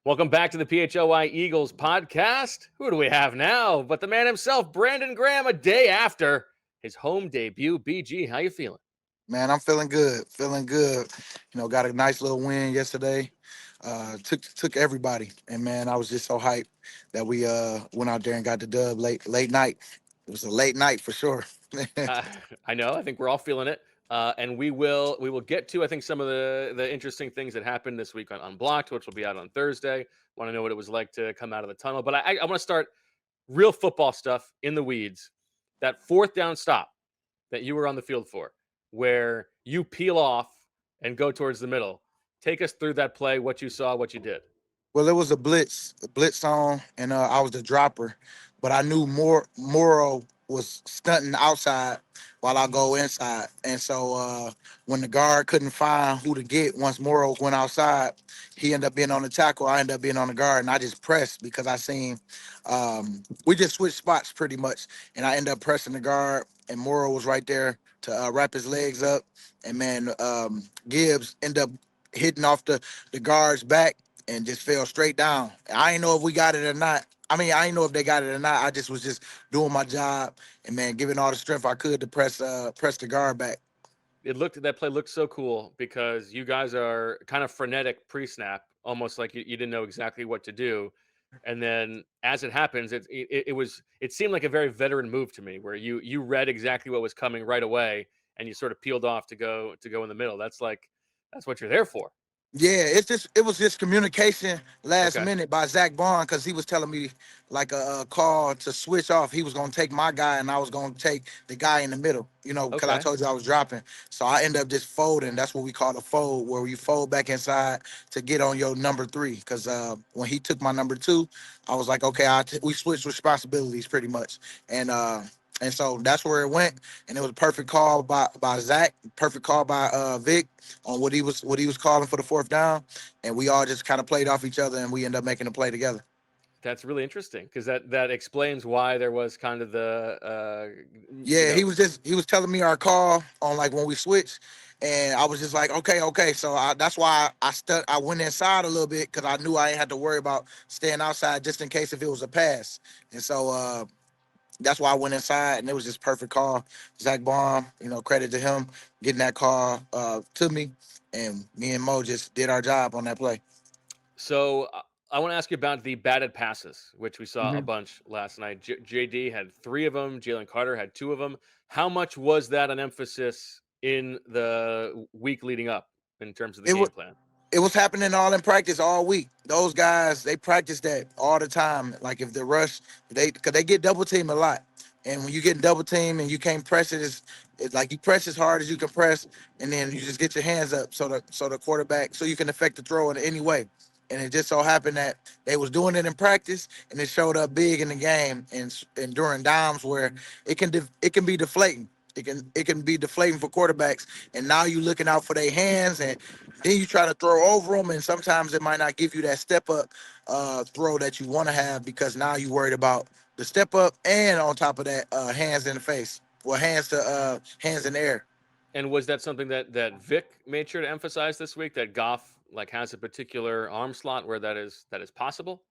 Welcome back to the PHLY Eagles podcast. Who do we have now but the man himself, Brandon Graham, a day after his home debut. BG, how you feeling? Man, I'm feeling good. Feeling good. Got a nice little win yesterday. Took everybody, and man, I was just so hyped that we went out there and got the dub late night. It was a late night for sure. Uh, I know. I think we're all feeling it, and we will get to I think some of the interesting things that happened this week on Unblocked, which will be out on Thursday. Want to know what it was like to come out of the tunnel, but I want to start real football stuff in the weeds. That fourth down stop that you were on the field for, where you peel off and go towards the middle. Take us through that play, what you saw, what you did. Well, it was a blitz song, and I was the dropper, but I knew Moro was stunting outside while I go inside, and so when the guard couldn't find who to get once Moro went outside, he ended up being on the tackle. I ended up being on the guard, and I just pressed because I seen we just switched spots pretty much, and I ended up pressing the guard, and Moro was right there to wrap his legs up, and man, Gibbs ended up hitting off the guard's back and just fell straight down. I ain't know if we got it or not. I mean, I ain't know if they got it or not. I just was just doing my job and man, giving all the strength I could to press the guard back. That play looked so cool because you guys are kind of frenetic pre-snap, almost like you didn't know exactly what to do. And then as it happens, it seemed like a very veteran move to me, where you read exactly what was coming right away and you sort of peeled off to go in the middle. That's what you're there for. Yeah, it was just communication last Okay. minute by Zach Bond because he was telling me like a call to switch off. He was gonna take my guy and I was gonna take the guy in the middle. Because I Okay. told you I was dropping, so I end up just folding. That's what we call a fold, where you fold back inside to get on your number three. Because when he took my number two, I was like, okay, we switched responsibilities pretty much, and and so that's where it went. And it was a perfect call by Zach, perfect call by Vic on what he was calling for the fourth down, and we all just kind of played off each other, and we end up making a play together. That's really interesting because that explains why there was kind of the you Yeah, know he was telling me our call on like when we switched, and I was just like, okay. So that's why I went inside a little bit because I knew I ain't had to worry about staying outside just in case if it was a pass, and so that's why I went inside, and it was just perfect call. Zach Baum, credit to him getting that call to me, and me and Mo just did our job on that play. So I want to ask you about the batted passes, which we saw a Mhm. bunch last night. JD had three of them. Jalen Carter had two of them. How much was that an emphasis in the week leading up in terms of the It was game plan? it was happening all in practice all week. Those guys, they practice that all the time. Like if the rush, because they get double teamed a lot, and when you get double teamed and you can't press it, it's like you press as hard as you can press, and then you just get your hands up so the quarterback so you can affect the throw in any way. And it just so happened that they was doing it in practice, and it showed up big in the game and during dimes where it can be deflating. It can be deflating for quarterbacks, and now you looking out for their hands, and then you try to throw over them, and sometimes it might not give you that step up throw that you want to have because now you worried about the step up and on top of that hands in the face, well hands in the air. And was that something that Vic made sure to emphasize this week, that Goff like has a particular arm slot where that is possible?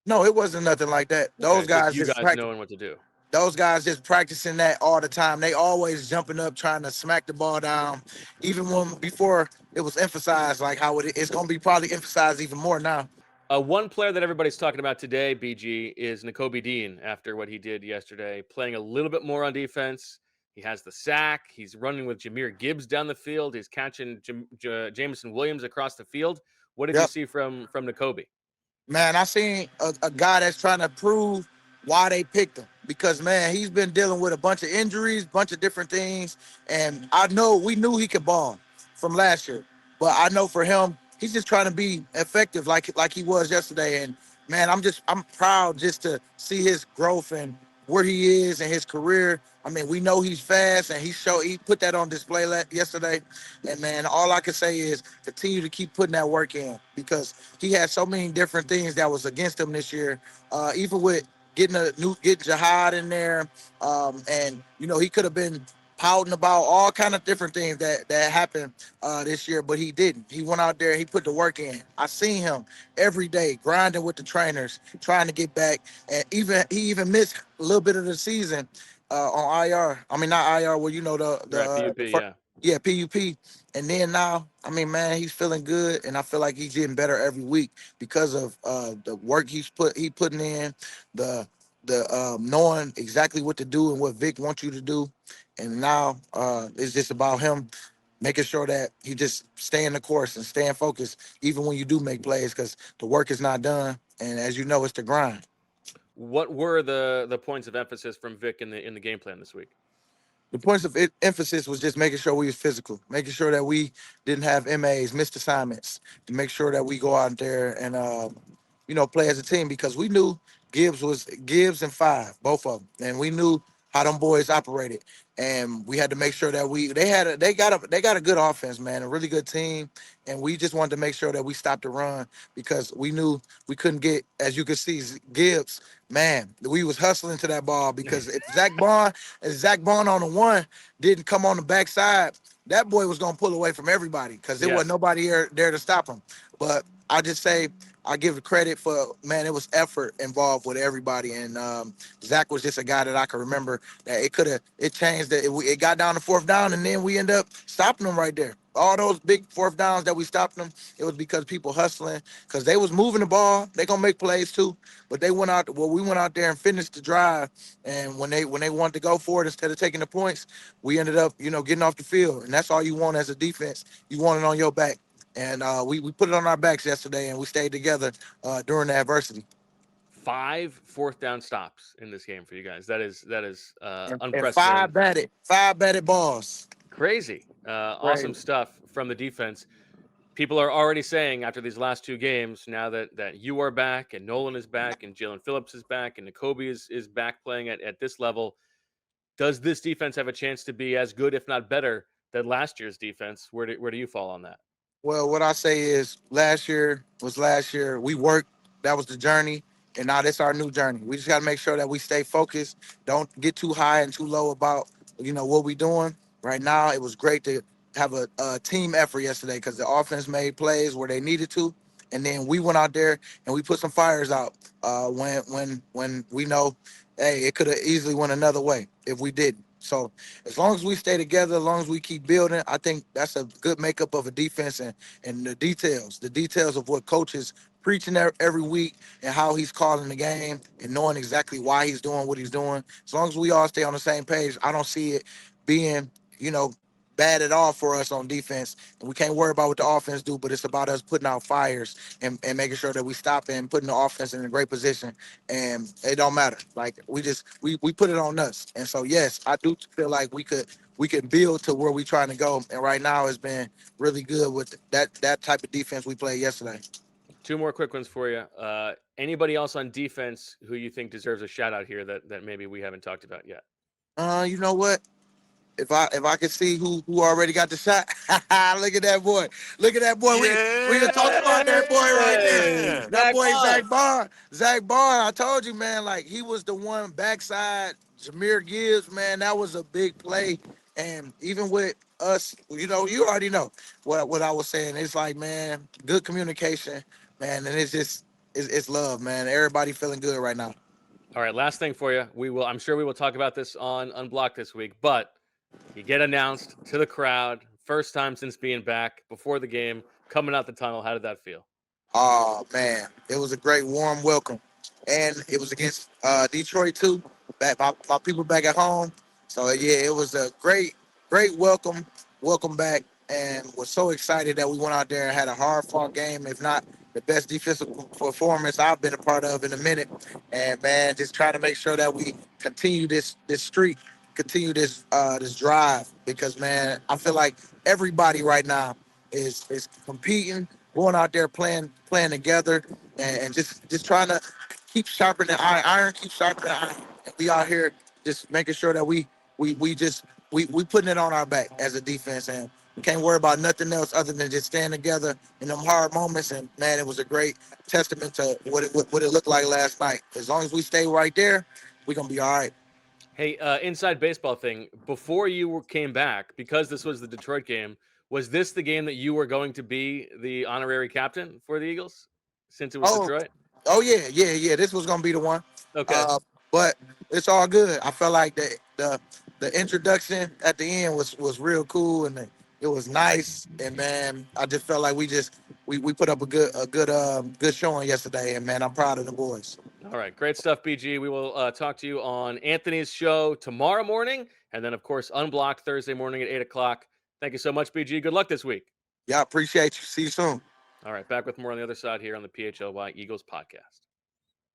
No, it wasn't nothing like that. Okay, Those it's just guys you just guys practice. knowing what to do. Those guys just practicing that all the time. They always jumping up, trying to smack the ball down, even when before it was emphasized, like how it's going to be probably emphasized even more now. One player that everybody's talking about today, BG, is N'Kobe Dean after what he did yesterday, playing a little bit more on defense. He has the sack. He's running with Jameer Gibbs down the field. He's catching Jameson Williams across the field. What did you Yep. see from N'Kobe? Man, I seen a guy that's trying to prove why they picked him because man, he's been dealing with a bunch of injuries, bunch of different things, and I know we knew he could ball from last year, but I know for him, he's just trying to be effective like he was yesterday. And man, I'm proud just to see his growth and where he is in his career. I mean, we know he's fast, and he put that on display yesterday. And man, all I can say is continue to keep putting that work in because he had so many different things that was against him this year. Even with getting Jihad in there, and he could have been pouting about all kind of different things that happened this year, but he didn't. He went out there, he put the work in. I seen him every day grinding with the trainers, trying to get back, and he even missed a little bit of the season on IR. I mean, not IR, well, you know Right, the PUP, first, yeah. yeah, PUP. And then now, I mean, man, he's feeling good, and I feel like he's getting better every week because of the work he putting in, the knowing exactly what to do and what Vic wants you to do. And now it's just about him making sure that he just staying the course and staying focused, even when you do make plays, because the work is not done. And as you know, it's the grind. What were the points of emphasis from Vic in the game plan this week? The points of emphasis was just making sure we was physical, making sure that we didn't have MAs, missed assignments, to make sure that we go out there and play as a team, because we knew Gibbs and Five, both of them, and we knew how them boys operated, and we had to make sure that they got a good offense, man, a really good team, and we just wanted to make sure that we stopped the run, because we knew we couldn't get, as you could see, Gibbs. Man, we was hustling to that ball, because if Zach Bond on the one didn't come on the backside, that boy was gonna pull away from everybody, because there wasn't Yes. nobody there to stop him. But I just say I give the credit for, man, it was effort involved with everybody, and Zach was just a guy that I can remember that it changed that it got down to fourth down, and then we end up stopping them right there. All those big fourth downs that we stopped them, it was because people hustling, because they was moving the ball. They gonna make plays too, but they went out. Well, we went out there and finished the drive, and when they wanted to go for it instead of taking the points, we ended up getting off the field, and that's all you want as a defense. You want it on your back. And we put it on our backs yesterday, and we stayed together during the adversity. 5 fourth down stops in this game for you guys. That is And unprecedented. five batted balls. Crazy. Right. Awesome stuff from the defense. People are already saying after these last 2 games, now that you are back and Nolan is back and Jalen Phillips is back and N'Kobe is back playing at this level, does this defense have a chance to be as good, if not better, than last year's defense? Where do you fall on that? Well, what I say is last year was last year. We worked. That was the journey. And now this our new journey. We just got to make sure that we stay focused. Don't get too high and too low about, what we doing. Right now, it was great to have a team effort yesterday, because the offense made plays where they needed to. And then we went out there and we put some fires out when we know, hey, it could have easily went another way if we didn't. So as long as we stay together, as long as we keep building, I think that's a good makeup of a defense, and the details of what coach is preaching every week, and how he's calling the game, and knowing exactly why he's doing what he's doing. As long as we all stay on the same page, I don't see it being, bad at all for us on defense. And we can't worry about what the offense do, but it's about us putting out fires, and making sure that we stop and putting the offense in a great position. And it don't matter. Like we put it on us. And so yes, I do feel like we could build to where we trying to go. And right now it's been really good with that type of defense we played yesterday. 2 more quick ones for you. Anybody else on defense who you think deserves a shout out here that maybe we haven't talked about yet? You know what? If I could see who already got the shot, look at that boy. Look at that boy. We can talk about that boy right there. Hey, That Zach boy Bond. Zach Bond. Zach Bond. I told you, man. Like, he was the one backside. Jameer Gibbs, man. That was a big play. And even with us, you already know what I was saying. It's like, man, good communication, man, and it's love, man. Everybody feeling good right now. All right, last thing for you. I'm sure we will talk about this on Unblocked this week, but you get announced to the crowd, first time since being back before the game, coming out the tunnel. How did that feel? Oh man, it was a great warm welcome, and it was against Detroit too. Back my people back at home. So yeah, it was a great welcome back, and was so excited that we went out there and had a hard fought game, if not the best defensive performance I've been a part of in a minute. And man, just trying to make sure that we continue this streak, continue this drive, because man, I feel like everybody right now is competing, going out there playing together, and just trying to keep sharpening iron, keep sharpening iron. And we out here just making sure that we putting it on our back as a defense, and we can't worry about nothing else other than just staying together in them hard moments. And man, it was a great testament to what it looked like last night. As long as we stay right there, we're gonna be all right. Hey, inside baseball thing. Before came back, because this was the Detroit game, was this the game that you were going to be the honorary captain for the Eagles, since it was Oh, Detroit? oh yeah. This was gonna be the one. Okay. But it's all good. I felt like the introduction at the end was real cool, and it was nice. And man, I just felt like we put up a good showing yesterday. And man, I'm proud of the boys. All right. Great stuff, BG. We will talk to you on Anthony's show tomorrow morning, and then of course Unblocked Thursday morning at 8 o'clock. Thank you so much, BG. Good luck this week. Yeah, appreciate you. See you soon. All right. Back with more on the other side here on the PHLY Eagles podcast.